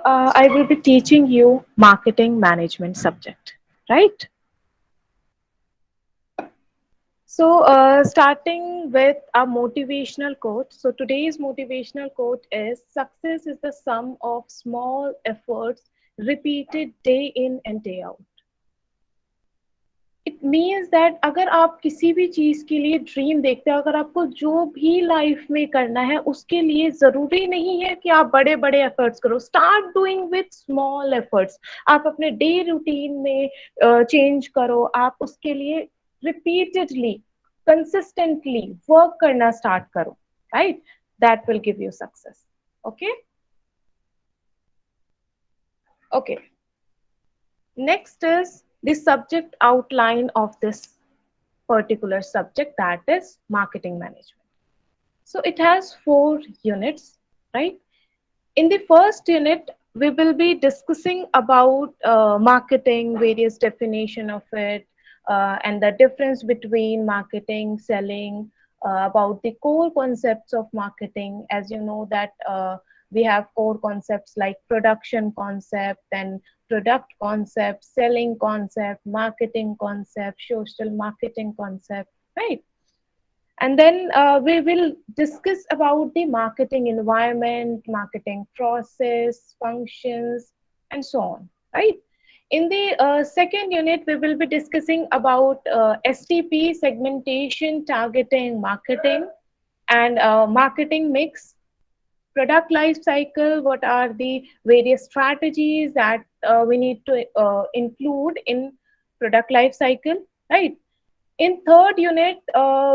I will be teaching you marketing management subject, right? Starting with a motivational quote. So, today's motivational quote is success is the sum of small efforts repeated day in and day out. It means that अगर आप किसी भी चीज के लिए dream देखते हो, अगर आपको जो भी लाइफ में करना है उसके लिए जरूरी नहीं है कि आप बड़े बड़े एफर्ट्स करो. Start doing with small efforts. आप अपने डे रूटीन में चेंज करो. आप उसके लिए रिपीटेडली कंसिस्टेंटली वर्क करना स्टार्ट करो. Right, that will give you success. Okay okay. Next is the subject outline of this particular subject, that is marketing management. So it has 4 units, right? In the first unit, we will be discussing about marketing, various definition of it, and the difference between marketing, selling, about the core concepts of marketing. As you know that we have core concepts like production concept and product concept, selling concept, marketing concept, social marketing concept, right? And then we will discuss about the marketing environment, marketing process, functions, and so on, right? In the second unit, we will be discussing about STP, segmentation, targeting, marketing, and marketing mix, product life cycle. What are the various strategies that we need to include in product life cycle, right? In third unit,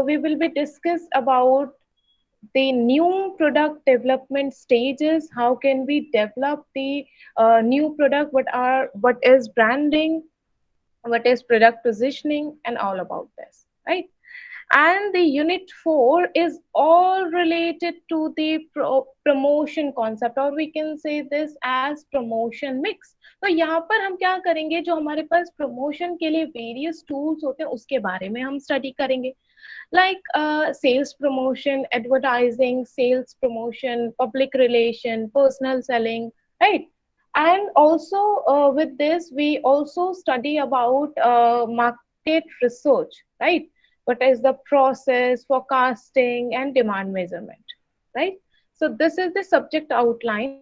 we will be discuss about the new product development stages. How can we develop the new product? What is branding? What is product positioning? And all about this, right? And the unit 4 is all related to the promotion concept, or we can say this as promotion mix. तो यहाँ पर हम क्या करेंगे, जो हमारे पास promotion के लिए वेरियस टूल्स होते हैं उसके बारे में हम स्टडी करेंगे. Like sales promotion, advertising, sales promotion, public relation, personal selling, right? And also with this, we also study about market research, right? What is the process, forecasting, and demand measurement, right? So this is the subject outline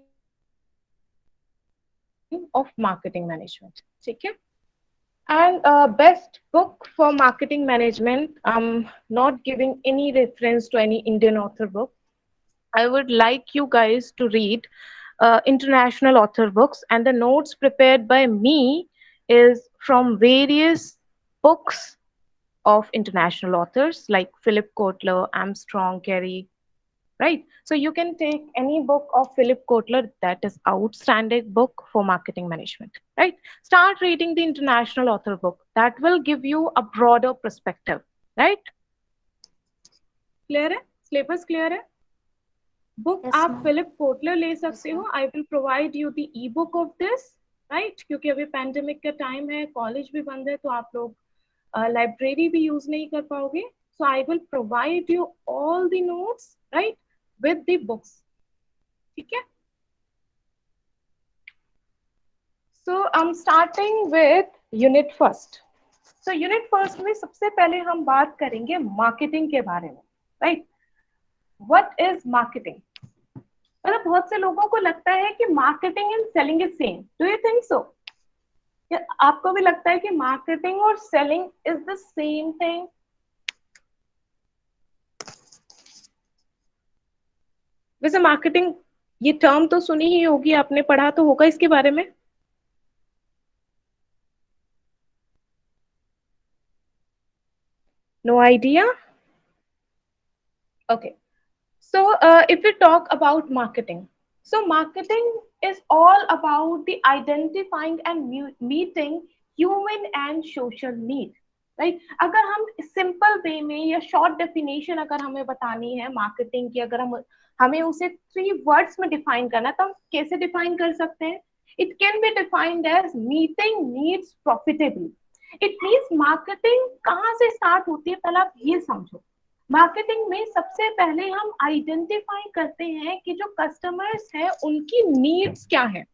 of marketing management. Okay. And best book for marketing management, not giving any reference to any Indian author book. I would like you guys to read international author books, and the notes prepared by me is from various books of international authors like Philip Kotler, Armstrong, Carey, right? So you can take any book of Philip Kotler, that is outstanding book for marketing management, right? Start reading the international author book. That will give you a broader perspective, right? Clear है? Syllabus clear है? Book Yes, आप ma'am. Philip Kotler ले सकते हो. आई will provide you the E book of this, right? क्योंकि अभी pandemic का time है, कॉलेज भी बंद है, तो आप लोग लाइब्रेरी भी यूज नहीं कर पाओगे. So I will provide you all the notes, right, with the books. ठीक है? So I am starting with unit first. So unit first में सबसे पहले हम बात करेंगे मार्केटिंग के बारे में, राइट? What is marketing? मतलब बहुत से लोगों को लगता है कि marketing and selling is same. Do you think so? आपको भी लगता है कि मार्केटिंग और selling is the same thing? वैसे मार्केटिंग ये टर्म तो सुनी ही होगी, आपने पढ़ा तो होगा इसके बारे में. No idea? Okay. So, if we talk about marketing, so marketing is all about the identifying and meeting human and social need, right? अगर हम simple way में या short definition अगर हमें बतानी है marketing की, अगर हम हमें उसे 3 words में define करना है, तो हम कैसे define कर सकते हैं? It can be defined as meeting needs profitably. It means marketing कहाँ से start होती है, पहले आप ये समझो. मार्केटिंग में सबसे पहले हम आइडेंटिफाई करते हैं कि जो कस्टमर्स है उनकी नीड्स क्या है।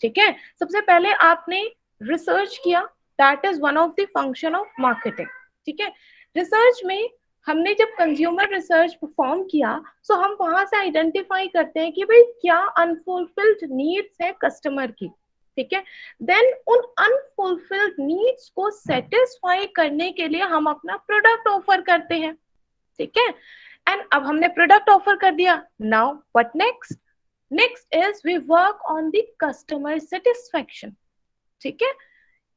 ठीक है, सबसे पहले आपने रिसर्च किया, that is one of the function of marketing. ठीक है, रिसर्च में हमने जब कंज्यूमर रिसर्च परफॉर्म किया, सो हम वहां से आइडेंटिफाई करते हैं कि भाई क्या अनफुलफिल्ड नीड्स है कस्टमर की। ठीक है, देन उन अनफुलफिल्ड नीड्स को सेटिस्फाई करने के लिए हम अपना प्रोडक्ट ऑफर करते हैं। ठीक है, एंड अब हमने प्रोडक्ट ऑफर कर दिया, now what next? Next is we work on the customer satisfaction. ठीक है,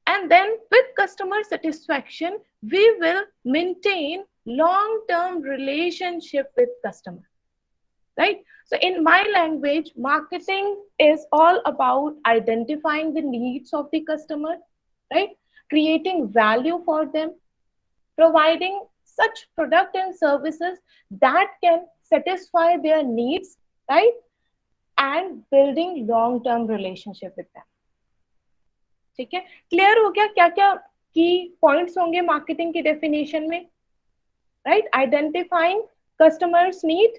and then with customer satisfaction we will maintain long term relationship with customer, right? So in my language, marketing is all about identifying the needs of the customer, right? Creating value for them, providing such product and services that can satisfy their needs, right? And building long term relationship with them. ठीक है, clear हो गया क्या क्या की points होंगे marketing की definition में? Right, identifying customers need,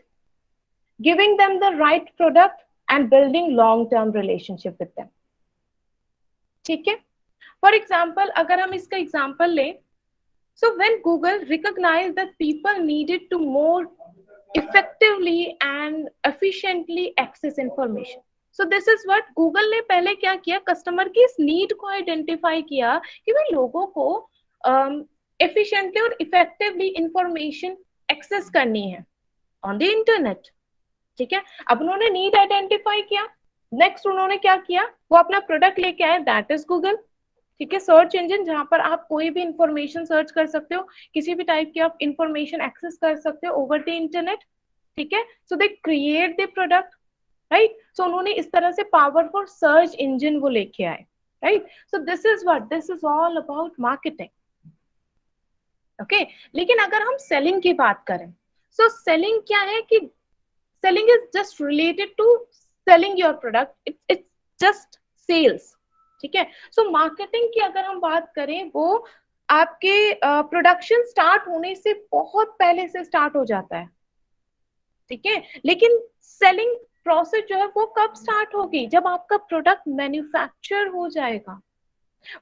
giving them the right product and building long term relationship with them. ठीक है, फॉर एग्जांपल अगर हम इसका एग्जांपल लें, so when Google recognise that people needed to more effectively and efficiently access information, so this is what Google ने पहले क्या किया, कस्टमर की इस नीड को आइडेंटिफाई किया कि भाई लोगों को एफिशिएंटली और इफेक्टिवली इंफॉर्मेशन एक्सेस करनी है ऑन द इंटरनेट। ठीक है, अब उन्होंने नीड आइडेंटिफाई किया, नेक्स्ट उन्होंने क्या किया, वो अपना प्रोडक्ट लेके आए, दैट इज गूगल। ठीक है, सर्च इंजन जहां पर आप कोई भी इंफॉर्मेशन सर्च कर सकते हो, किसी भी टाइप की आप इंफॉर्मेशन एक्सेस कर सकते हो ओवर द इंटरनेट। ठीक है, so they create the product, right? So उन्होंने इस तरह से पावरफुल सर्च इंजन वो लेके आए, right? So this is what, this is all about marketing. Okay, लेकिन अगर हम सेलिंग की बात करें, सो सेलिंग क्या है कि selling is just related to selling your product, it's just sales. ठीक है, सो मार्केटिंग की अगर हम बात करें, वो आपके प्रोडक्शन स्टार्ट होने से बहुत पहले से स्टार्ट हो जाता है। ठीक है, लेकिन सेलिंग प्रोसेस जो है वो कब स्टार्ट होगी, जब आपका प्रोडक्ट मैन्युफैक्चर हो जाएगा।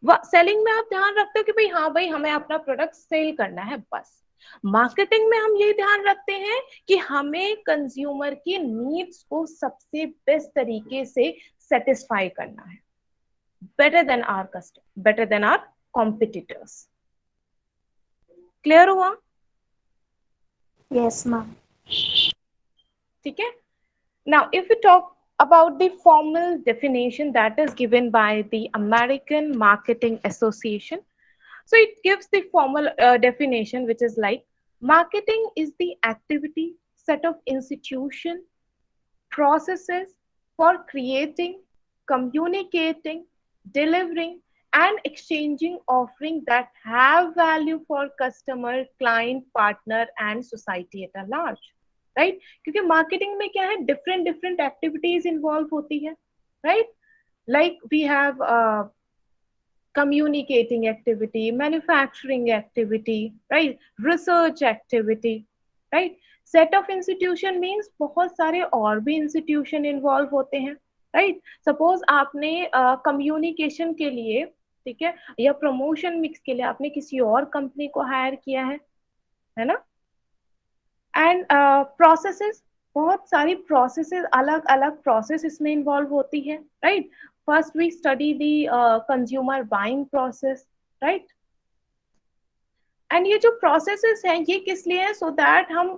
सेलिंग में आप ध्यान रखते हो कि भाई हाँ भाई हमें अपना प्रोडक्ट सेल करना है, बस। मार्केटिंग में हम ये ध्यान रखते हैं कि हमें कंज्यूमर की नीड्स को सबसे बेस्ट तरीके से सेटिस्फाई करना है, better than our customer, better than our competitors. Clear हुआ? Yes ma'am. ठीक है, now if we talk about the formal definition that is given by the American Marketing Association, so it gives the formal definition, which is like marketing is the activity, set of institution, processes for creating, communicating, delivering, and exchanging offering that have value for customer, client, partner, and society at a large. Right, क्योंकि marketing में क्या है, different different activities involve होती है, right? Like we have communicating activity, manufacturing activity, right? Research activity, right? Set of institution means बहुत सारे और भी institution involve होते हैं, right? Suppose आपने communication के लिए, ठीक है, या promotion mix के लिए आपने किसी और कंपनी को हायर किया है ना? एंड प्रोसेसेस, बहुत सारी प्रोसेसेस, अलग अलग प्रोसेस इसमें इन्वॉल्व होती है, right? First we study the consumer buying process, right? And ये जो प्रोसेसेस हैं ये किस लिए है, सो दैट हम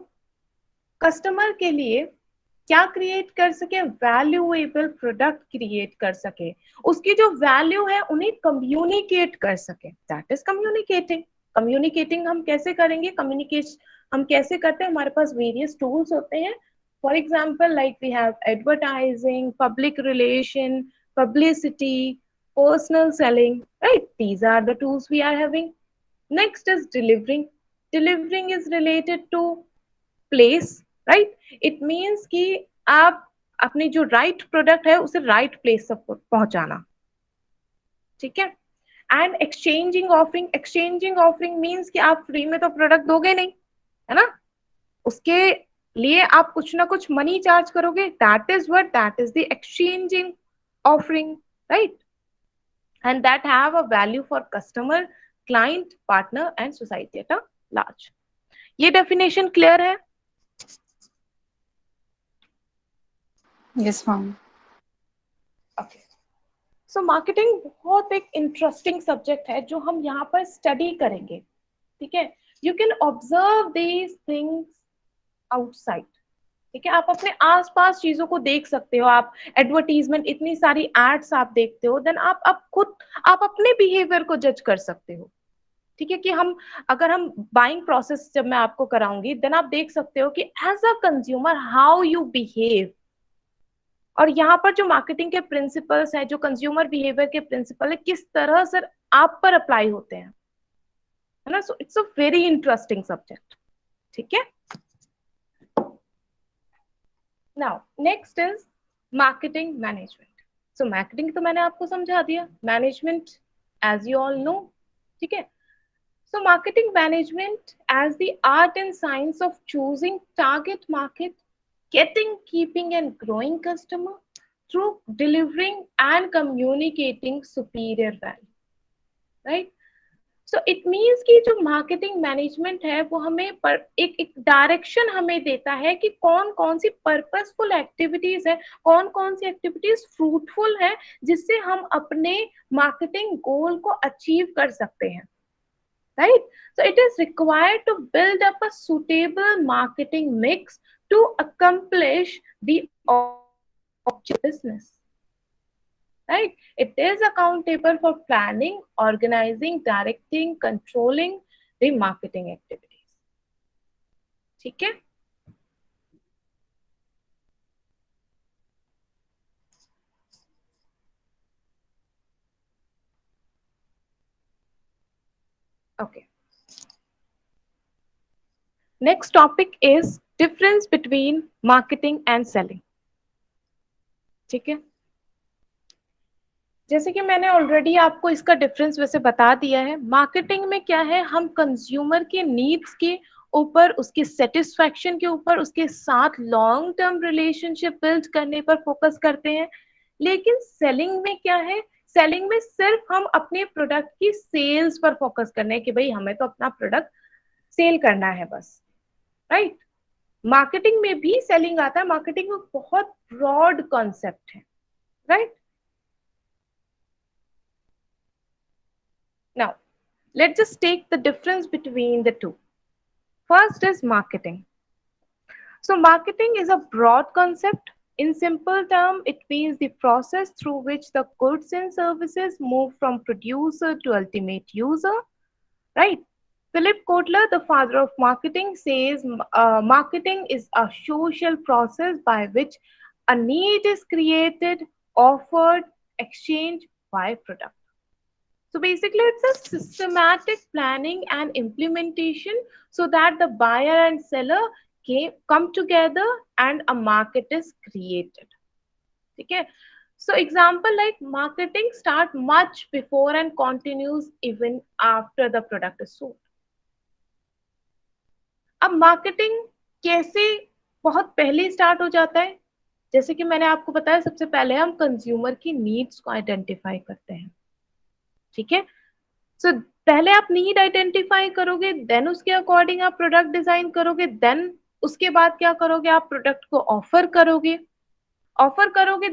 कस्टमर के लिए क्या क्रिएट कर सके, वैल्यूएबल प्रोडक्ट क्रिएट कर सके, उसकी जो वैल्यू है उन्हें कम्युनिकेट कर सके, दैट इज कम्युनिकेटिंग। कम्युनिकेटिंग हम कैसे करेंगे, कम्युनिकेशन हम कैसे करते हैं, हमारे पास वेरियस टूल्स होते हैं। For example like we have advertising, public relation, publicity, personal selling, right? These are the tools we are having. Next is delivering. Delivering is related to place, right? It means कि आप अपनी जो right product है उसे right place तक पहुंचाना, ठीक है? And exchanging offering, exchanging offering means कि आप फ्री में तो प्रोडक्ट दोगे नहीं, है ना? उसके लिए आप कुछ ना कुछ मनी चार्ज करोगे, that is what, that is the exchanging offering, right, and that have a value for customer, client, partner and society at a large. ये डेफिनेशन क्लियर है? Yes, ma'am. Okay, so marketing बहुत एक interesting subject है जो हम यहाँ पर study करेंगे, ठीक है। You can observe these things outside, ठीक है, आप अपने आसपास चीजों को देख सकते हो, आप एडवर्टीजमेंट, इतनी सारी एड्स आप देखते हो, देन आप खुद आप अपने बिहेवियर को जज कर सकते हो, ठीक है, कि हम अगर हम बाइंग प्रोसेस जब मैं आपको कराऊंगी, देन आप देख सकते हो कि as a consumer how you behave, और यहाँ पर जो मार्केटिंग के प्रिंसिपल्स हैं, जो कंज्यूमर बिहेवियर के प्रिंसिपल है, किस तरह से आप पर अप्लाई होते हैं, है ना। So it's a very interesting subject, ठीक है। Now next is marketing management. So marketing तो मैंने आपको समझा दिया, management as you all know, ठीक है। So marketing management as the art and science of choosing target market, getting, keeping and growing customer through delivering and communicating superior value, right? So it means कि जो marketing management है वो हमें एक direction हमें देता है कि कौन कौन सी पर्पसफुल एक्टिविटीज है, कौन कौन सी एक्टिविटीज फ्रूटफुल है, जिससे हम अपने मार्केटिंग गोल को अचीव कर सकते हैं, right? So it is required to build up a suitable marketing mix to accomplish the objective business, right? It is accountable for planning, organizing, directing, controlling the marketing activities, ठीक है। Okay, next topic is difference between marketing and selling, ठीक है। जैसे कि मैंने already आपको इसका difference वैसे बता दिया है, मार्केटिंग में क्या है, हम कंज्यूमर के नीड्स के ऊपर, उसके सेटिस्फैक्शन के ऊपर, उसके साथ लॉन्ग टर्म रिलेशनशिप बिल्ड करने पर फोकस करते हैं। लेकिन सेलिंग में क्या है, सेलिंग में सिर्फ हम अपने प्रोडक्ट की सेल्स पर फोकस करने हैं कि भाई हमें तो अपना प्रोडक्ट सेल करना है बस, राइट। मार्केटिंग में भी सेलिंग आता है, मार्केटिंग में बहुत ब्रॉड कॉन्सेप्ट है, right. Now, let's just take the difference between the two. First is marketing. So, marketing is a broad concept. In simple terms, it means the process through which the goods and services move from producer to ultimate user, right? Philip Kotler, the father of marketing, says marketing is a social process by which a need is created, offered, exchanged by product. So basically, it's a systematic planning and implementation so that the buyer and seller come together and a market is created. Okay. So example like marketing start much before and continues even after the product is sold. अब marketing कैसे बहुत पहले start हो जाता है, जैसे कि मैंने आपको बताया, सबसे पहले हम कंज्यूमर की नीड्स को आइडेंटिफाई करते हैं, ठीक है। सो पहले आप नीड आइडेंटिफाई करोगे, देन उसके अकॉर्डिंग आप प्रोडक्ट डिजाइन करोगे, देन उसके बाद क्या करोगे, आप प्रोडक्ट को ऑफर करोगे,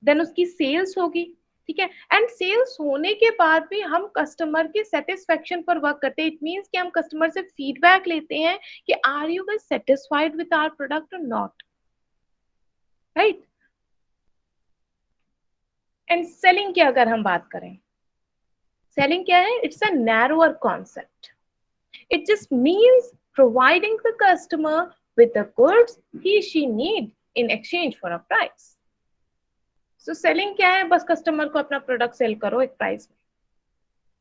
देन उसकी सेल्स होगी, ठीक है। एंड सेल्स होने के बाद भी हम कस्टमर के सेटिस्फेक्शन पर वर्क करते हैं। इट मींस कि हम कस्टमर से फीडबैक लेते हैं कि are you guys satisfied with our product और नॉट, राइट। एंड सेलिंग की अगर हम बात करें, सेलिंग क्या है, it's a narrower concept. It just means providing the customer with the goods he she need in exchange for a price. So selling क्या है, बस customer को अपना product sell करो एक price में,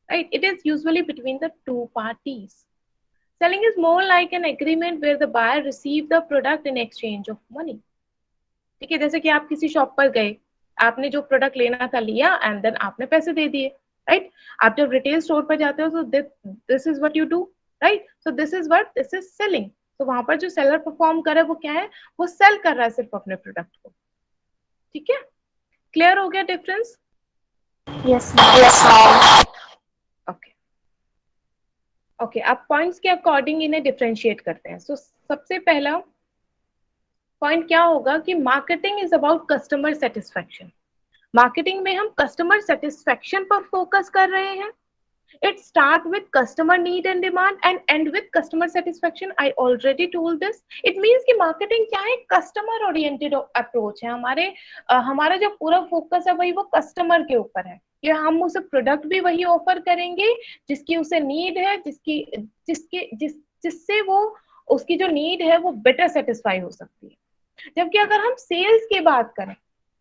right? It is usually between the two parties. Selling is more like an agreement where the buyer receive the product in exchange of money. ठीक है, जैसे कि आप किसी शॉप पर गए, आपने जो प्रोडक्ट लेना था लिया एंड देन आपने पैसे दे दिए, राइट? आप जब रिटेल स्टोर पर जाते हो तो this is what you do, right? So this is what, this is selling. तो वहां पर जो सेलर परफॉर्म करे वो क्या है, वो सेल कर रहा है सिर्फ अपने प्रोडक्ट को. ठीक है, क्लियर हो गया difference? Yes, ma'am. Yes, ma'am. Okay. Okay, अब पॉइंट्स के अकॉर्डिंग इन्हें डिफरेंशिएट करते हैं. सो सबसे पहला पॉइंट क्या होगा कि marketing is about customer satisfaction. Marketing में हम कस्टमर सेटिस्फेक्शन पर फोकस कर रहे हैं. It start with customer need and demand and end with customer satisfaction. I already told this. It means कि marketing क्या है, customer oriented approach है. हमारा जो पूरा फोकस है वही वो कस्टमर के ऊपर है कि हम उसे प्रोडक्ट भी वही ऑफर करेंगे जिसकी उसे नीड है, जिससे वो उसकी जो नीड है वो बेटर सेटिस्फाई हो सकती है. जबकि अगर हम सेल्स की बात करें,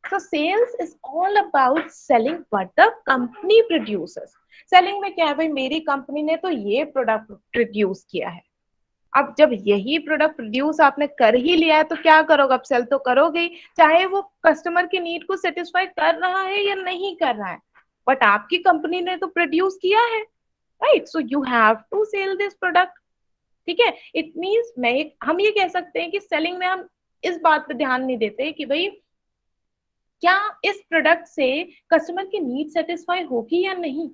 so sales is all about selling what the company produces. Selling में क्या है भाई, मेरी कंपनी ने तो ये प्रोडक्ट प्रोड्यूस किया है. अब जब यही प्रोडक्ट प्रोड्यूस आपने कर ही लिया है तो क्या करोगे, अब सेल तो करोगे ही, चाहे वो कस्टमर की नीड को सेटिस्फाई कर रहा है या नहीं कर रहा है, बट आपकी कंपनी ने तो प्रोड्यूस किया है, right? So you have to sell this product. ठीक है, इट मीन्स हम ये कह सकते हैं कि सेलिंग में हम इस बात पे ध्यान नहीं देते कि भाई क्या इस प्रोडक्ट से कस्टमर की नीड सेटिस्फाई होगी या नहीं.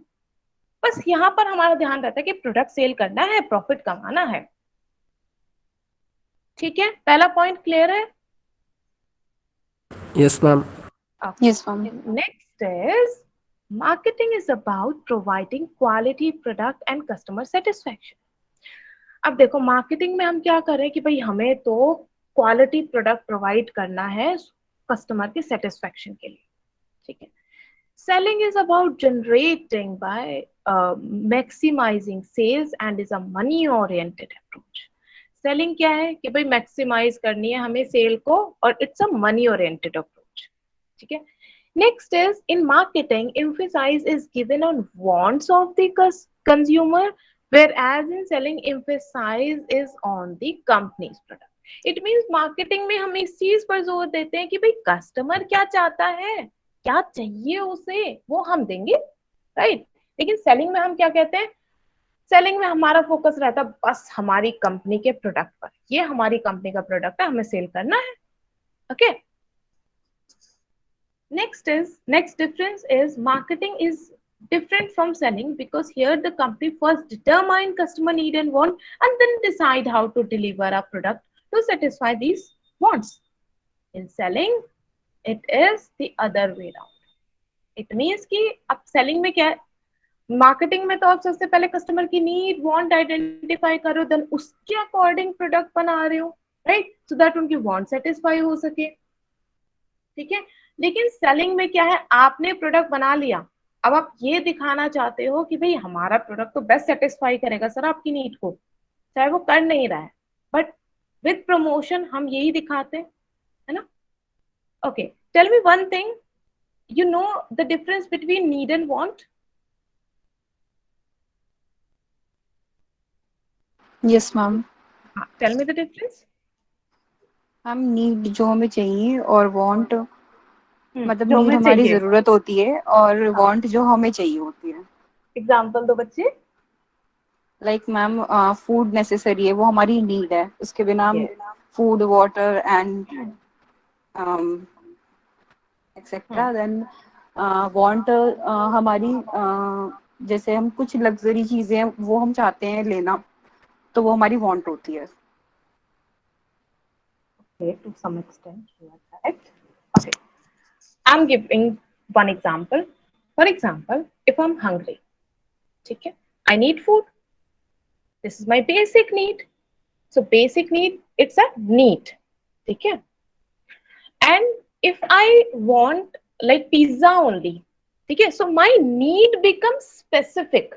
बस यहाँ पर हमारा ध्यान रहता है कि प्रोडक्ट सेल करना है, प्रॉफिट कमाना है. ठीक है, पहला पॉइंट क्लियर है? Yes, ma'am. Yes, ma'am. Next is marketing is about providing quality product and customer satisfaction. अब देखो, मार्केटिंग में हम क्या कर रहे हैं कि भाई हमें तो क्वालिटी प्रोडक्ट प्रोवाइड करना है कस्टमर के सेटिस्फेक्शन के लिए. ठीक है. Selling is about generating by maximizing sales and is a money oriented approach. Selling क्या है कि भाई मैक्सिमाइज करनी है हमें सेल को, और it's a money oriented approach. ठीक है. Next is in marketing emphasize is given on wants of the consumer, whereas in selling emphasize is on the company's product. It means marketing में हम इस चीज पर जोर देते हैं कि भाई कस्टमर क्या चाहता है, क्या चाहिए उसे, वो हम देंगे, राइट? लेकिन सेलिंग में हम क्या कहते हैं, सेलिंग में हमारा फोकस रहता है बस हमारी कंपनी के प्रोडक्ट पर, ये हमारी कंपनी का प्रोडक्ट है, हमें सेल करना है. Okay. next difference is marketing is different from selling because here the company first determine customer need and want and then decide how to deliver a product to satisfy these wants. In selling it is the other way around. It means कि अब selling में क्या है, marketing में तो आप सबसे पहले कस्टमर की नीड वांट आइडेंटिफाई करो, देन उसके अकॉर्डिंग प्रोडक्ट बना रहे हो, राइट? सो दैट उनकी वांट सेटिस्फाई हो सके. ठीक है. लेकिन सेलिंग में क्या है, आपने प्रोडक्ट बना लिया, अब आप ये दिखाना चाहते हो कि भाई हमारा प्रोडक्ट तो बेस्ट सेटिस्फाई करेगा सर आपकी नीड को, चाहे वो कर नहीं रहा है, बट विद प्रमोशन हम यही दिखाते हैं, है ना? Okay, tell me one thing, you know the difference between need and want? Yes, ma'am. Tell me the difference. हम नीड जो हमें चाहिए और वांट, मतलब जो नीड हमें हमारी चाहिए. जरूरत होती है और हाँ, वांट जो हमें चाहिए होती है. एग्जाम्पल दो बच्चे. लाइक मैम, फूड नेसेसरी है, वो हमारी नीड है, उसके बिना हम Yes. Food water and etcetera. Hmm. Then want हमारी जैसे हम कुछ लग्जरी चीजें हैं वो हम चाहते हैं लेना, तो वो हमारी वांट होती है. Okay, to some extent you are correct. Okay, I'm giving one example. For example, if I'm hungry, ठीक है, I need food. This is my basic need. So basic need, it's a need. ठीक है. And if I want like pizza only, ठीक है, so my need becomes specific.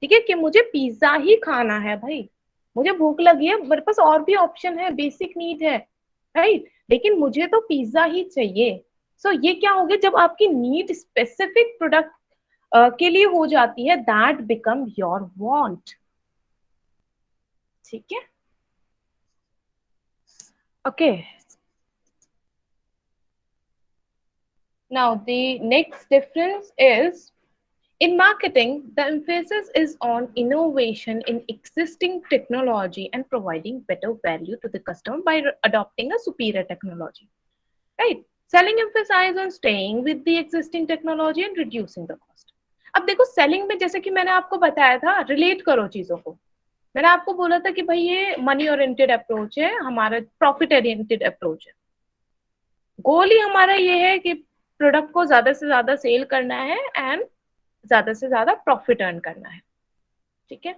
ठीक है, कि मुझे पिज्जा ही खाना है भाई, मुझे भूख लगी है, मेरे पास और भी ऑप्शन है, बेसिक नीड है, राइट? लेकिन मुझे तो पिज्जा ही चाहिए. सो ये क्या हो गया, जब आपकी नीड स्पेसिफिक प्रोडक्ट के लिए हो जाती है, दैट बिकम योर वांट. ठीक है. Okay. Now the next difference is In marketing, the emphasis is on innovation in existing technology and providing better value to the customer by adopting a superior technology. Right? Selling emphasizes on staying with the existing technology and reducing the cost. अब देखो selling में जैसे कि मैंने आपको बताया था, relate करो चीजों को। मैंने आपको बोला था कि भाई ये मनी ओरिएंटेड अप्रोच है, हमारा प्रॉफिट ओरिएंटेड अप्रोच है। गोल ही हमारा ये है कि प्रोडक्ट को ज्यादा से ज्यादा सेल करना है एंड ज्यादा से ज्यादा प्रॉफिट अर्न करना है। ठीक है,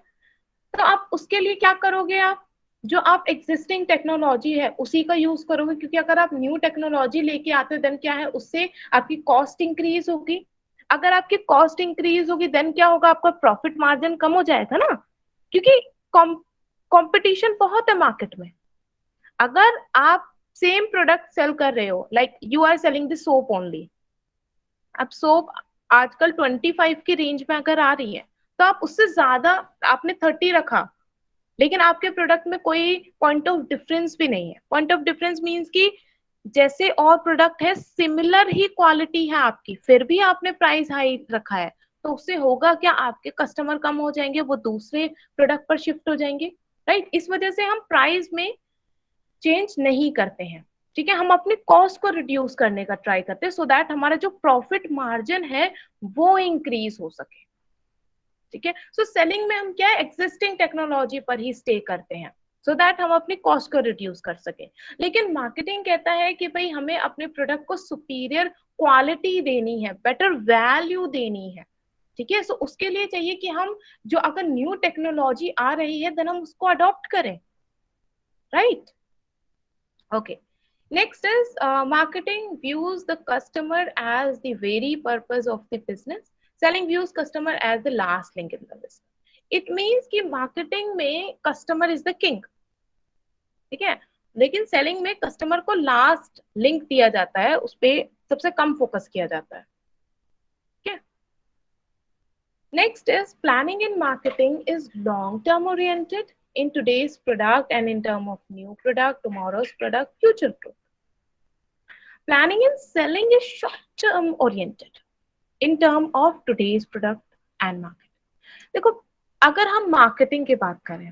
तो आप उसके लिए क्या करोगे, आप जो आप एग्जिस्टिंग टेक्नोलॉजी है उसी का यूज करोगे, क्योंकि अगर आप न्यू टेक्नोलॉजी लेके आते हो देन क्या है, उससे आपकी कॉस्ट इंक्रीज होगी। अगर आपकी कॉस्ट इंक्रीज होगी देन क्या होगा, आपका प्रॉफिट मार्जिन कम हो जाएगा ना, क्योंकि कंपटीशन बहुत है मार्केट में। अगर आप सेम प्रोडक्ट सेल कर रहे हो, like you are selling the soap only, अब सोप आजकल 25 की रेंज में अगर आ रही है तो आप उससे ज्यादा, आपने 30 रखा लेकिन आपके प्रोडक्ट में कोई पॉइंट ऑफ डिफरेंस भी नहीं है। पॉइंट ऑफ डिफरेंस मींस कि जैसे और प्रोडक्ट है सिमिलर ही क्वालिटी है आपकी, फिर भी आपने प्राइस हाई रखा है, तो उससे होगा क्या, आपके कस्टमर कम हो जाएंगे, वो दूसरे प्रोडक्ट पर शिफ्ट हो जाएंगे। राइट, इस वजह से हम प्राइस में चेंज नहीं करते हैं। ठीक है, हम अपनी कॉस्ट को रिड्यूस करने का ट्राई करते हैं सो दैट हमारा जो प्रॉफिट मार्जिन है वो इंक्रीज हो सके। ठीक है, सो सेलिंग में हम क्या है, एग्जिस्टिंग टेक्नोलॉजी पर ही स्टे करते हैं सो दैट हम अपनी कॉस्ट को रिड्यूस कर सके। लेकिन मार्केटिंग कहता है कि भाई हमें अपने प्रोडक्ट को सुपीरियर क्वालिटी देनी है, बेटर वैल्यू देनी है। ठीक है, सो उसके लिए चाहिए कि हम जो अगर न्यू टेक्नोलॉजी आ रही है देन हम उसको अडॉप्ट करें। Right, okay, next is marketing views the customer as the very purpose of the business, selling views customer as the last link in the business. It means कि marketing में customer is the king, ठीक है, लेकिन selling में customer को last link दिया जाता है, उस पे सबसे कम फोकस किया जाता है। ठीक है, next is planning in marketing is long term oriented in today's product and in term of new product, tomorrow's product, future product. Planning and selling is short term oriented in term of today's product and market. देखो अगर हम marketing की बात करें,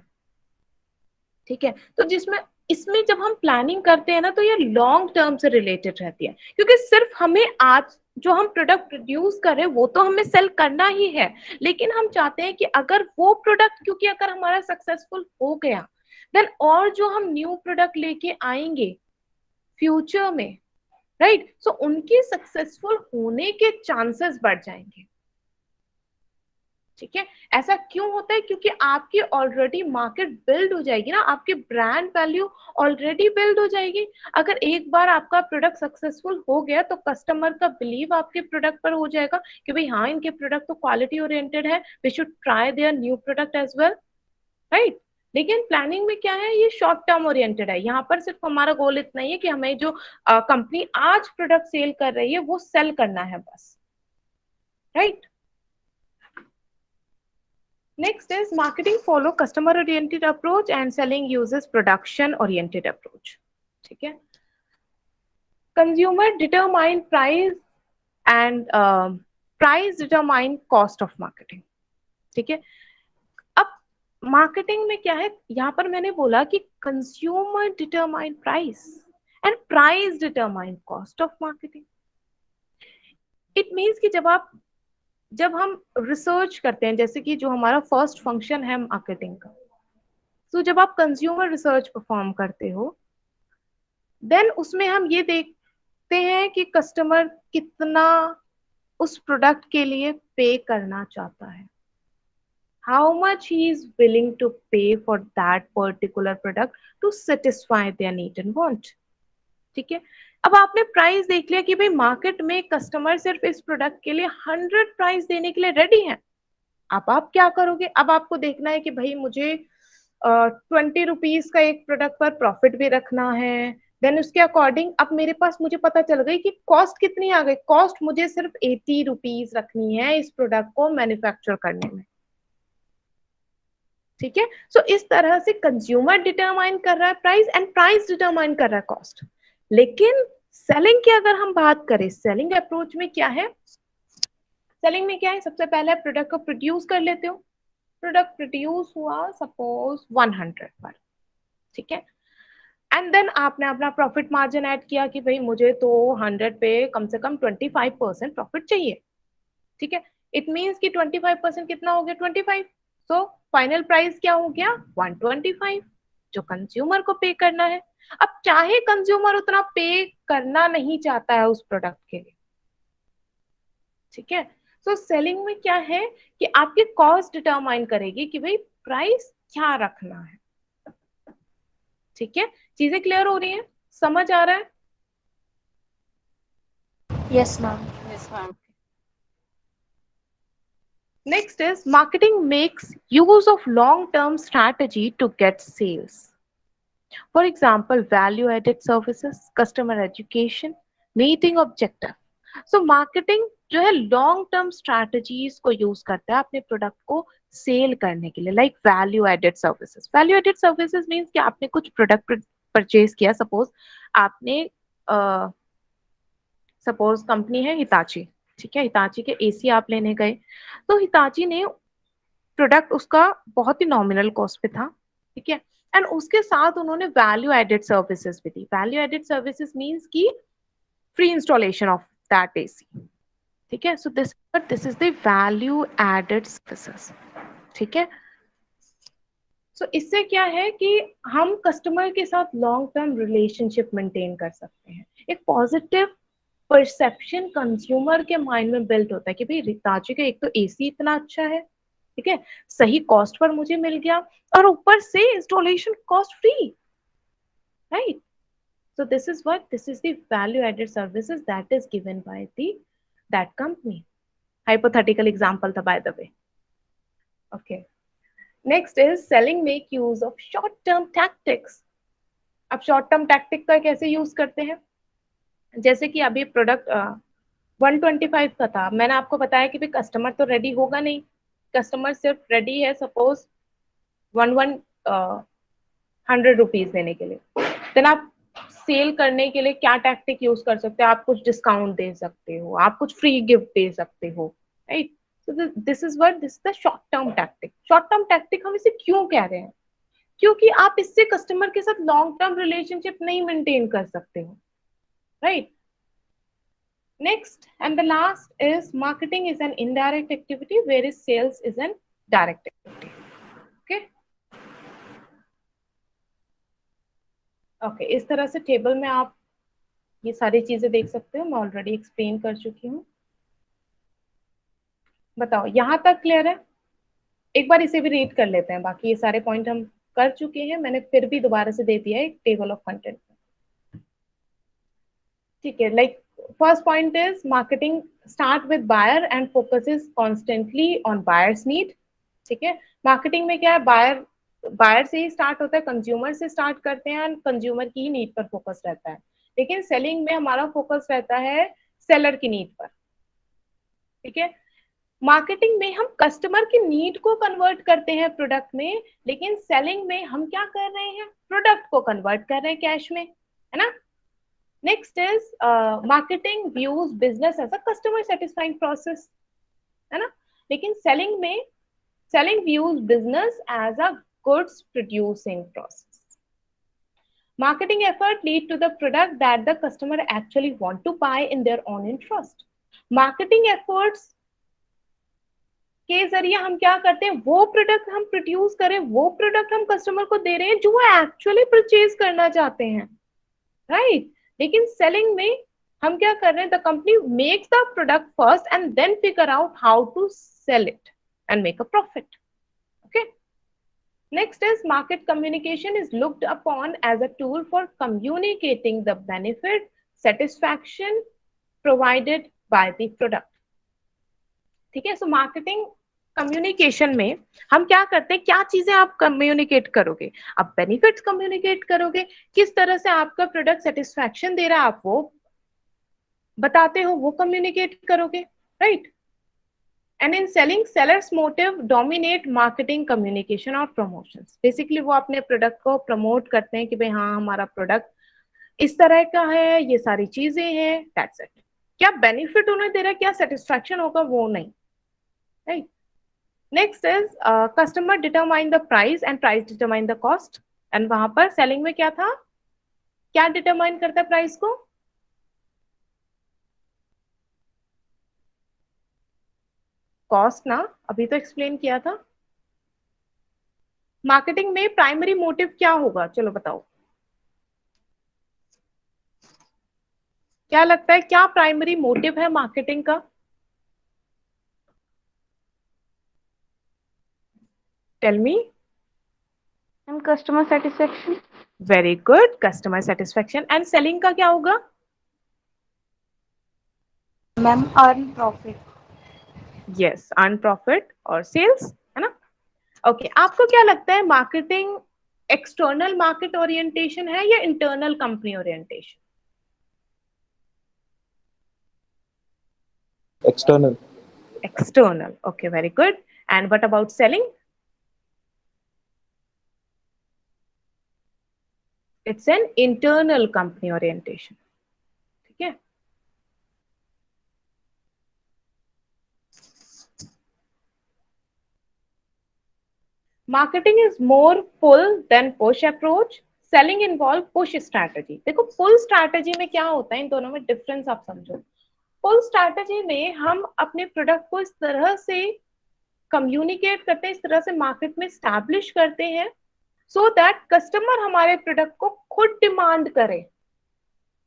ठीक है, तो जिसमें इसमें जब हम प्लानिंग करते हैं ना तो ये लॉन्ग टर्म से रिलेटेड रहती है, क्योंकि सिर्फ हमें आज जो हम प्रोडक्ट प्रोड्यूस कर रहे हैं वो तो हमें सेल करना ही है, लेकिन हम चाहते हैं कि अगर वो प्रोडक्ट, क्योंकि अगर हमारा सक्सेसफुल हो गया देन और जो हम न्यू प्रोडक्ट लेके आएंगे फ्यूचर में, राइट, सो उनके सक्सेसफुल होने के चांसेस बढ़ जाएंगे। ठीक है, ऐसा क्यों होता है, क्योंकि आपकी ऑलरेडी मार्केट बिल्ड हो जाएगी ना, आपकी ब्रांड वैल्यू ऑलरेडी बिल्ड हो जाएगी। अगर एक बार आपका प्रोडक्ट सक्सेसफुल हो गया तो कस्टमर का बिलीव आपके प्रोडक्ट पर हो जाएगा कि भाई हाँ इनके प्रोडक्ट तो क्वालिटी ओरिएंटेड है, we should try their new product as well. Right, लेकिन प्लानिंग में क्या है, ये शॉर्ट टर्म ओरिएंटेड है। यहाँ पर सिर्फ हमारा गोल इतना ही है कि हमें जो कंपनी आज प्रोडक्ट सेल कर रही है वो सेल करना है बस। Right, next is marketing follow customer oriented approach and selling uses production oriented approach. ठीक है, consumer determine price and price determine cost of marketing. ठीक है, अब मार्केटिंग में क्या है, यहाँ पर मैंने बोला कि consumer determine price and price determine cost of marketing. It means कि जब हम रिसर्च करते हैं, जैसे कि जो हमारा फर्स्ट फंक्शन है मार्केटिंग का, तो जब आप कंज्यूमर रिसर्च परफॉर्म करते हो देन उसमें हम ये देखते हैं कि कस्टमर कितना उस प्रोडक्ट के लिए पे करना चाहता है, how much he is willing to pay for that particular product to satisfy their need and want. ठीक है, अब आपने प्राइस देख लिया कि भाई मार्केट में कस्टमर सिर्फ इस प्रोडक्ट के लिए 100 प्राइस देने के लिए रेडी है। अब आप क्या करोगे, अब आपको देखना है कि भाई मुझे 20 रुपीज का एक प्रोडक्ट पर प्रॉफिट भी रखना है, देन उसके अकॉर्डिंग अब मेरे पास मुझे पता चल गई कि कॉस्ट कितनी आ गई, कॉस्ट मुझे सिर्फ 80 रुपीज रखनी है इस प्रोडक्ट को मैन्युफैक्चर करने में। ठीक है, सो इस तरह से कंज्यूमर डिटरमाइन कर रहा है प्राइस एंड प्राइस डिटरमाइन कर रहा है कॉस्ट। लेकिन सेलिंग की अगर हम बात करें, सेलिंग अप्रोच में क्या है, सेलिंग में क्या है, सबसे पहले प्रोडक्ट को प्रोड्यूस कर लेते हो, प्रोडक्ट प्रोड्यूस हुआ सपोज 100 पर, ठीक है, एंड देन आपने अपना प्रॉफिट मार्जिन ऐड किया कि भाई मुझे तो 100 पे कम से कम 25% प्रॉफिट चाहिए, ठीक है, इट मीन्स कि 25% कितना हो गया, 25, सो फाइनल प्राइस क्या हो गया, 125, जो कंज्यूमर को पे करना है। अब चाहे कंज्यूमर उतना पे करना नहीं चाहता है उस प्रोडक्ट के लिए, ठीक है, सो सेलिंग में क्या है कि आपकी कॉस्ट डिटरमाइन करेगी कि भाई प्राइस क्या रखना है, ठीक है, चीजें क्लियर हो रही हैं, समझ आ रहा है? Yes, ma'am. Yes ma'am. Next is marketing makes use of long-term strategy to get sales. For example, value-added services, customer education, meeting objective. So marketing जो है लॉन्ग टर्म स्ट्रैटेजीज को यूज करता है अपने प्रोडक्ट को सेल करने के लिए, like value added services. Value added services means कि आपने कुछ प्रोडक्ट परचेज किया, सपोज आपने सपोज कंपनी है हिताची, ठीक है, हिताची के एसी आप लेने गए, तो हिताची ने प्रोडक्ट उसका बहुत ही नॉमिनल कॉस्ट पे था, ठीक है, एंड उसके साथ उन्होंने वैल्यू एडेड सर्विसेज भी दी। वैल्यू एडेड सर्विसेज मींस की free installation of that AC, ठीक है, so this is the value added services, ठीक है। सो इससे क्या है कि हम कस्टमर के साथ लॉन्ग टर्म रिलेशनशिप मेंटेन कर सकते हैं, एक पॉजिटिव परसेप्शन कंज्यूमर के माइंड में बिल्ड होता है कि भाई हिताची का एक तो एसी इतना अच्छा है, ठीक है, सही कॉस्ट पर मुझे मिल गया, और ऊपर से installation cost free, right. So this is the value added services that is given by that company. Hypothetical example tha, by the way. Okay. Next is selling make use of short term tactics. अब short term tactic का कैसे use करते हैं, जैसे कि अभी product 125 का था, मैंने आपको बताया कि भाई कस्टमर तो रेडी होगा नहीं, कस्टमर सिर्फ रेडी है सपोज 100 रुपीज देने के लिए, देन आप सेल करने के लिए क्या टैक्टिक यूज कर सकते हो, आप कुछ डिस्काउंट दे सकते हो, आप कुछ फ्री गिफ्ट दे सकते हो, right. So this is the short term tactic. Short term tactic हम इसे क्यों कह रहे हैं, क्योंकि आप इससे कस्टमर के साथ लॉन्ग टर्म रिलेशनशिप नहीं मेंटेन कर सकते हो, right. Next and the last is marketing is an indirect activity whereas sales is an direct activity. Okay. Okay, इस तरह से टेबल में आप ये सारी चीजें देख सकते हो, मैं ऑलरेडी एक्सप्लेन कर चुकी हूँ। बताओ यहाँ तक क्लियर है? एक बार इसे भी रीड कर लेते हैं, बाकी ये सारे पॉइंट हम कर चुके हैं, मैंने फिर भी दोबारा से दे दिया है एक टेबल ऑफ कंटेंट, ठीक है। Like first point is marketing start with buyer and focuses constantly on buyer's need, ठीक है। मार्केटिंग में क्या है, बायर से ही स्टार्ट होता है, कंज्यूमर से स्टार्ट करते हैं एंड कंज्यूमर की ही नीड पर फोकस रहता है, लेकिन सेलिंग में हमारा फोकस रहता है सेलर की नीड पर, ठीक है। मार्केटिंग में हम कस्टमर की नीड को कन्वर्ट करते हैं प्रोडक्ट में, लेकिन सेलिंग में हम क्या कर रहे हैं, प्रोडक्ट को कन्वर्ट कर रहे हैं कैश में, है ना। Next is marketing views business as a customer satisfying process, है ना, लेकिन selling views business as a goods producing process. Marketing effort lead to the product that the customer actually want to buy in their own interest. Marketing efforts के जरिए हम क्या करते हैं, वो प्रोडक्ट हम प्रोड्यूस करें, वो प्रोडक्ट हम कस्टमर को दे रहे हैं जो वो एक्चुअली परचेज करना चाहते हैं, राइट। लेकिन सेलिंग में हम क्या कर रहे हैं, the company makes the product first and then figure out how to sell it and make a profit, okay. Next is market communication is looked upon as a tool for communicating the benefit satisfaction provided by the product, ठीक है। So marketing communication में हम क्या करते हैं, क्या चीजें आप कम्युनिकेट करोगे, आप बेनिफिट्स कम्युनिकेट करोगे, किस तरह से आपका प्रोडक्ट सेटिस्फैक्शन दे रहा है आप वो बताते हो, वो कम्युनिकेट करोगे, right. And in selling sellers motive dominate marketing communication और प्रमोशंस। बेसिकली वो अपने प्रोडक्ट को प्रमोट करते हैं कि भाई हाँ हमारा प्रोडक्ट इस तरह का है, ये सारी चीजें हैं, दैट्स इट। क्या बेनिफिट उन्हें दे रहा है, क्या सेटिस्फैक्शन होगा, वो नहीं, right. Next is customer determine the price and price determine the cost. And वहां पर सेलिंग में क्या था, क्या डिटरमाइन करता है प्राइस को, कॉस्ट ना, अभी तो एक्सप्लेन किया था। मार्केटिंग में प्राइमरी मोटिव क्या होगा, चलो बताओ, क्या लगता है क्या प्राइमरी मोटिव है मार्केटिंग का? Tell me. Ma'am customer satisfaction. Very good, customer satisfaction. And selling का क्या होगा? Ma'am earn profit. Yes, earn profit और सेल्स, है ना। ओके, आपको क्या लगता है मार्केटिंग एक्सटर्नल मार्केट ओरिएंटेशन है या internal company orientation? External. External. Okay, very good. And what about selling? It's an internal company orientation. ठीक है। Marketing is more pull than push approach. Selling involve push strategy. देखो pull strategy में क्या होता है, इन दोनों में डिफरेंस आप समझो। पुल स्ट्रैटेजी में हम अपने प्रोडक्ट को इस तरह से कम्युनिकेट करते हैं, इस तरह से मार्केट में स्टैब्लिश करते हैं सो दैट कस्टमर हमारे प्रोडक्ट को खुद डिमांड करे।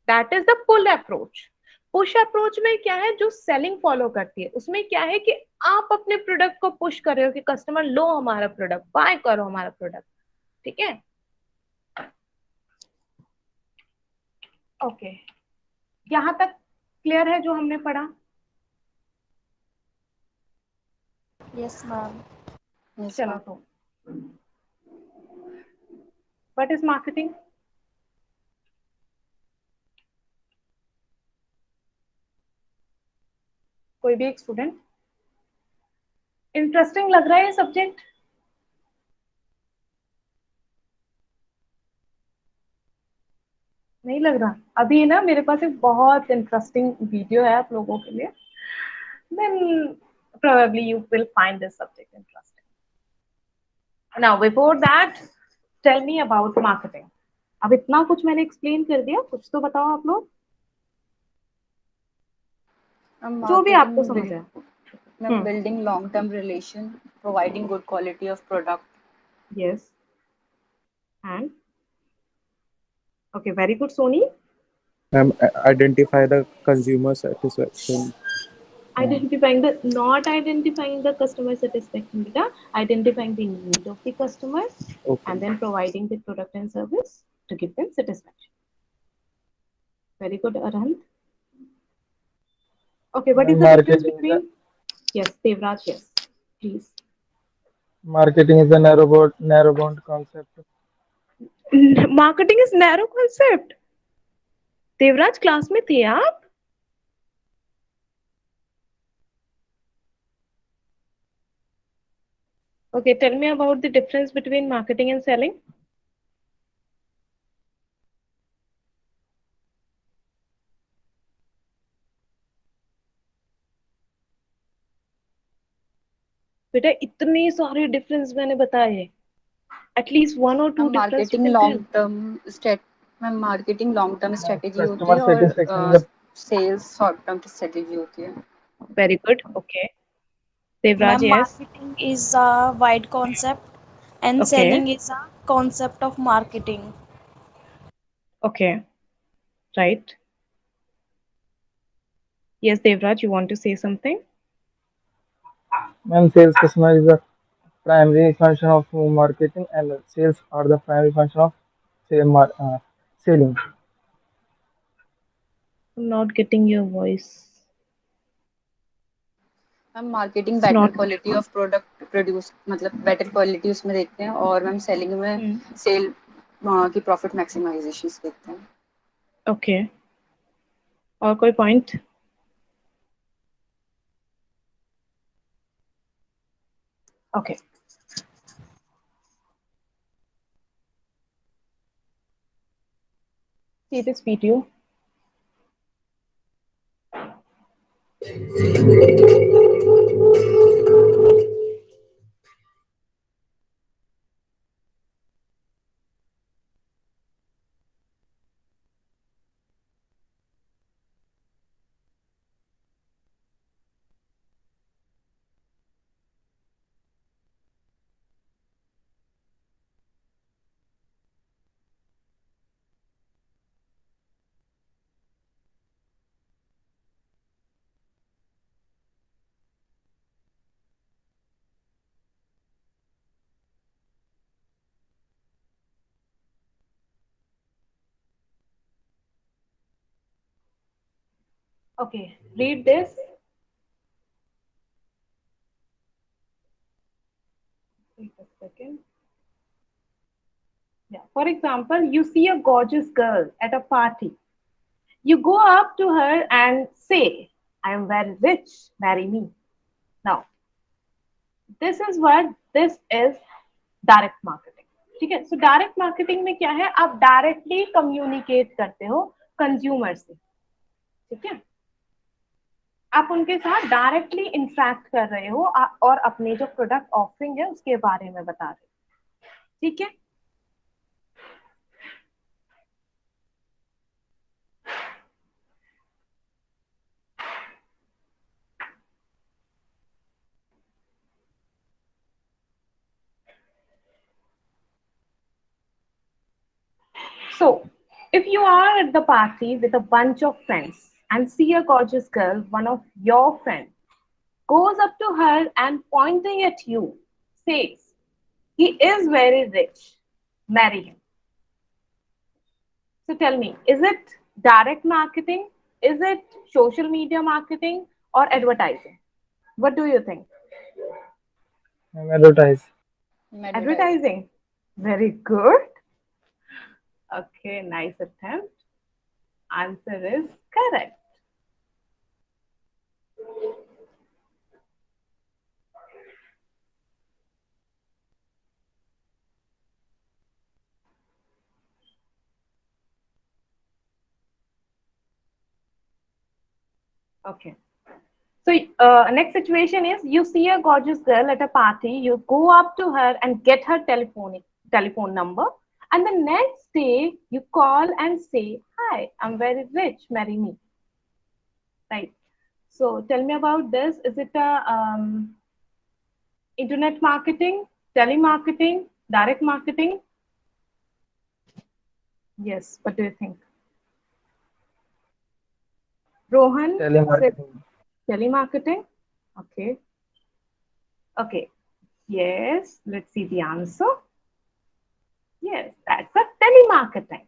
That is the pull approach. Push approach में क्या है, जो सेलिंग फॉलो करती है, उसमें क्या है कि आप अपने प्रोडक्ट को पुश कर रहे हो कि कस्टमर लो हमारा प्रोडक्ट, बाय करो हमारा प्रोडक्ट। ठीक है, ओके, यहां तक क्लियर है जो हमने पढ़ा? Yes ma'am. यस चलो मैम। तो व्हाट इज मार्केटिंग? कोई भी एक स्टूडेंट, इंटरेस्टिंग लग रहा है ये सब्जेक्ट? नहीं लग रहा? अभी ना मेरे पास एक बहुत इंटरेस्टिंग वीडियो है आप लोगों के लिए, then probably you will find this subject interesting. Now before that, tell me about marketing. अब इतना कुछ मैंने एक्सप्लेन कर दिया, कुछ तो बताओ आप लोग, जो भी आपको समझ आए। Ma'am building long term relation, providing good quality of product. Yes, and okay, very good Soni. Identify the consumer satisfaction. Identifying the, not identifying the customer satisfaction, beta, identifying the need of the customer Okay. and then providing the product and service to give them satisfaction. Very good, Arhant. Okay, what is the difference Marketing is a between, yes, Devraj, yes, please. marketing is a narrow bound concept. Marketing is narrow concept. Devraj class में थे आप? Okay, tell me about the difference between marketing and selling. बेटा इतने सारे difference मैंने बताए, at least one और two ma'am difference you marketing can tell. Long term state ma'am marketing long term strategy होती Customer है satisfaction is और a sales short term strategy होती है। Very good, okay, Devraj, Ma'am, yes, marketing is a wide concept and okay, selling is a concept of marketing. Okay, right, yes Devraj, you want to say something? and sales customer is a primary function of marketing and sales are the primary function of selling. I'm not getting your voice. Ma'am marketing It's better not. Quality of product produce मतलब better quality उसमें देखते हैं और ma'am selling में cell की profit maximisation देखते हैं। Okay, और कोई point? Okay, see this video. Okay, read this. Wait a second. Yeah. For example, you see a gorgeous girl at a party. You go up to her and say, I am very rich, marry me. Now, this is direct marketing. ठीक है, so direct marketing में क्या है, आप directly communicate करते हो consumer से. ठीक है, आप उनके साथ डायरेक्टली इंटरेक्ट कर रहे हो और अपने जो प्रोडक्ट ऑफरिंग है उसके बारे में बता रहे हो. ठीक है, so if you are at the party with a bunch of friends and see a gorgeous girl, one of your friends goes up to her and pointing at you says, he is very rich, marry him. So tell me, is it direct marketing? Is it social media marketing or advertising? What do you think? Advertise. Advertising. Very good. Okay, nice attempt. Answer is correct. Okay. So next situation is you see a gorgeous girl at a party, you go up to her and get her telephone number, and the next day you call and say, "Hi, I'm very rich, marry me." Right. So tell me about this. Is it a internet marketing, telemarketing, direct marketing? Yes. What do you think? Rohan said Telemarketing. telemarketing. Okay. Okay. Yes. Let's see the answer. Yes, that's a telemarketing.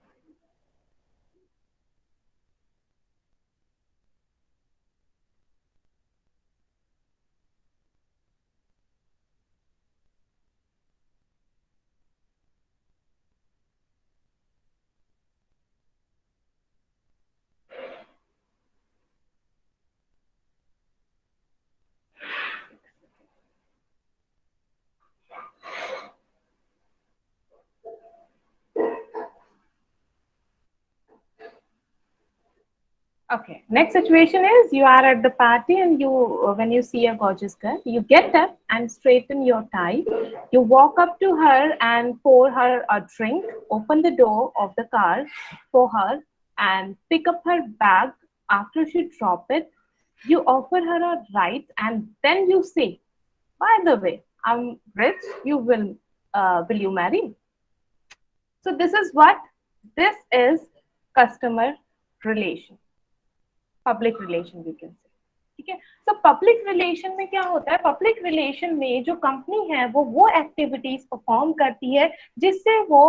Okay, next situation is you are at the party and when you see a gorgeous girl, you get up and straighten your tie. You walk up to her and pour her a drink, open the door of the car for her and pick up her bag. After she drop it, you offer her a ride and then you say, by the way, I'm rich, will you marry? So this is customer relation. Public relation we can say. ठीक है, so public relation में क्या होता है, public relation में जो company है वो एक्टिविटीज परफॉर्म करती है जिससे वो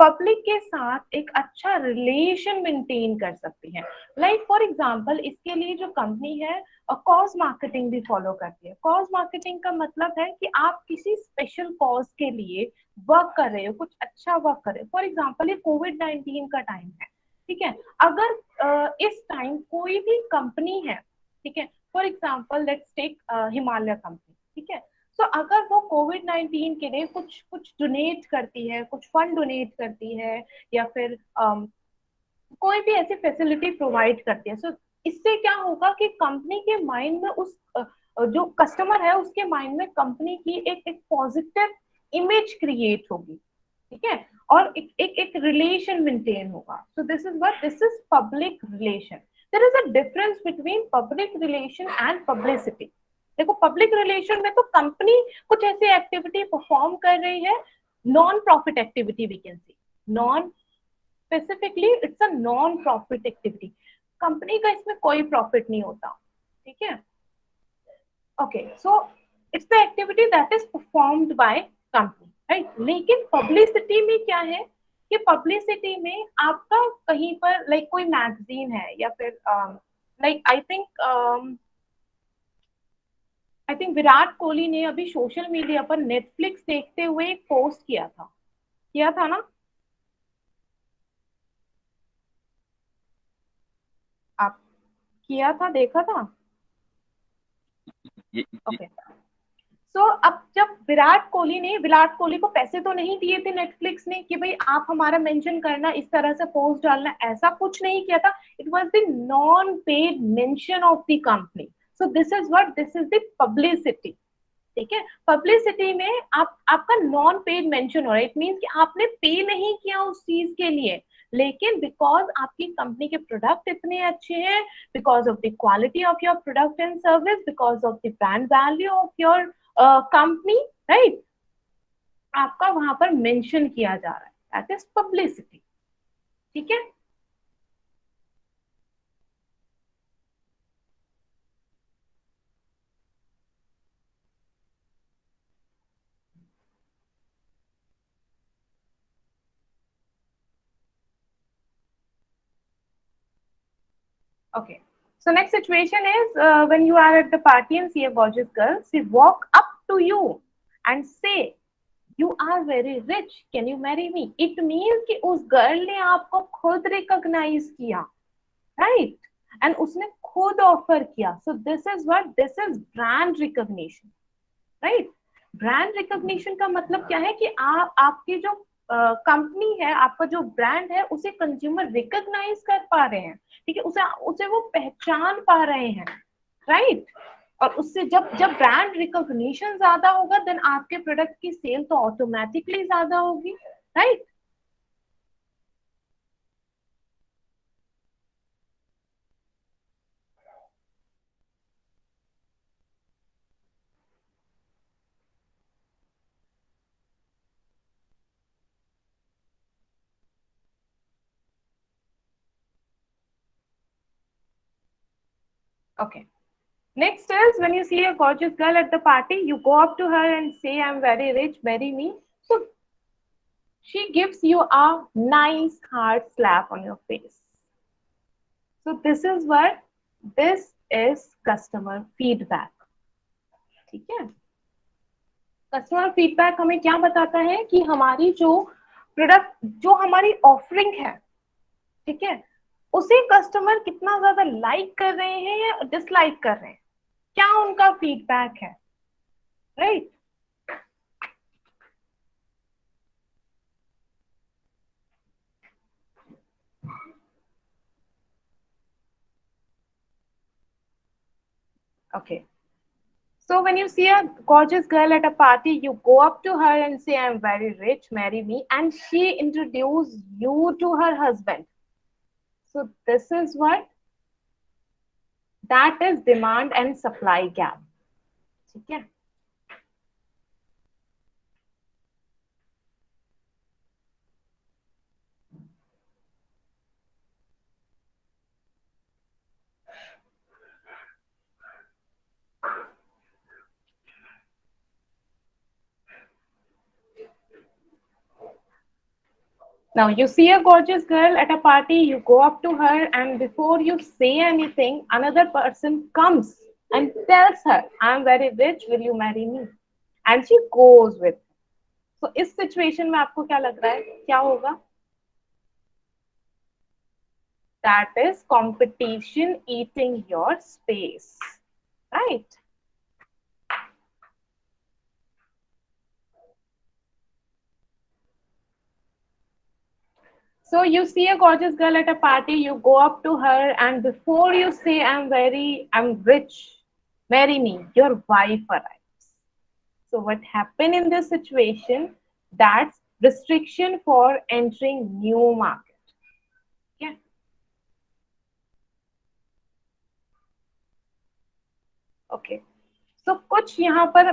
पब्लिक के साथ एक अच्छा रिलेशन मेंटेन कर सकती है. लाइक फॉर एग्जांपल इसके लिए जो कंपनी है कॉज मार्केटिंग भी फॉलो करती है. कॉज मार्केटिंग का मतलब है कि आप किसी स्पेशल कॉज के लिए वर्क कर रहे हो, कुछ अच्छा वर्क कर रहे हो. फॉर एग्जांपल ये कोविड-19 का टाइम है. ठीक है, अगर इस टाइम कोई भी कंपनी है, ठीक है, for example let's take Himalaya company. ठीक है, सो अगर वो कोविड-19 के लिए कुछ डोनेट करती है, कुछ फंड डोनेट करती है या फिर कोई भी ऐसी फैसिलिटी प्रोवाइड करती है, सो इससे क्या होगा कि कंपनी के माइंड में उस जो कस्टमर है उसके माइंड में कंपनी की एक पॉजिटिव इमेज क्रिएट होगी, ठीक है, और एक रिलेशन मेंटेन होगा। So this is what, this is public relation. There is a difference between public relation and publicity. देखो पब्लिक रिलेशन में तो कंपनी कुछ ऐसी एक्टिविटी परफॉर्म कर रही है, non profit activity we can see, non specifically it's a non profit activity, company का इसमें कोई प्रॉफिट नहीं होता, ठीक है। Okay, so it's the activity that is performed by company, right. लेकिन पब्लिसिटी में क्या है कि पब्लिसिटी में आपका कहीं पर लाइक कोई मैगजीन है या फिर like I think Virat Kohli ने अभी सोशल मीडिया पर नेटफ्लिक्स देखते हुए एक पोस्ट किया था ना, आप किया था, देखा था? ओके, सो अब जब विराट कोहली को पैसे तो नहीं दिए थे नेटफ्लिक्स ने कि भाई आप हमारा मेंशन करना, इस तरह से पोस्ट डालना, ऐसा कुछ नहीं किया था। It was the non paid mention of the company. So this is what, this is the publicity, ठीक है। पब्लिसिटी में आपका नॉन पेड मेंशन हो रहा है, इट मींस कि आपने पे नहीं किया उस चीज के लिए, लेकिन बिकॉज आपकी कंपनी के प्रोडक्ट इतने अच्छे हैं, because of the quality of your product and service, because of the brand value of your company, right, आपका वहां पर मेंशन किया जा रहा है, दैट इज पब्लिसिटी, ठीक है। Okay. So next situation is when you are at the party and see a gorgeous girl, she walk up to you and say, "You are very rich. Can you marry me?" It means कि उस girl ने आपको खुद recognize किया, right? And उसने खुद offer किया. So this is what, this is brand recognition, right? Brand recognition का मतलब क्या है कि आपकी जो कंपनी है, आपका जो ब्रांड है, उसे कंज्यूमर रिकॉग्नाइज कर पा रहे हैं, ठीक है, उसे उसे वो पहचान पा रहे हैं, राइट। और उससे जब जब ब्रांड रिकॉग्निशन ज्यादा होगा देन आपके प्रोडक्ट की सेल तो ऑटोमेटिकली ज्यादा होगी, right. Okay, next is when you see a gorgeous girl at the party, you go up to her and say, "I'm very rich, marry me." So she gives you a nice hard slap on your face. So this is what, this is customer feedback, ठीक है। Customer feedback हमें क्या बताता है कि हमारी जो product, जो हमारी ऑफरिंग है, ठीक है, उसे कस्टमर कितना ज्यादा लाइक कर रहे हैं या डिसलाइक कर रहे हैं, क्या उनका फीडबैक है, right. Okay. So when you see a gorgeous girl at a party, you go up to her and say, "I'm very rich, marry me," and she introduces you to her husband. So this is what, that is demand and supply gap, ठीक है। Now you see a gorgeous girl at a party, you go up to her, and before you say anything, another person comes and tells her, "I'm very rich, will you marry me?" And she goes with. So इस situation में आपको क्या लग रहा है, क्या होगा? That is competition eating your space, right? So you see a gorgeous girl at a party, you go up to her, and before you say, I'm rich, marry me, your wife arrives. So what happened in this situation? That's restriction for entering new market. Yeah. Okay. So कुछ यहाँ पर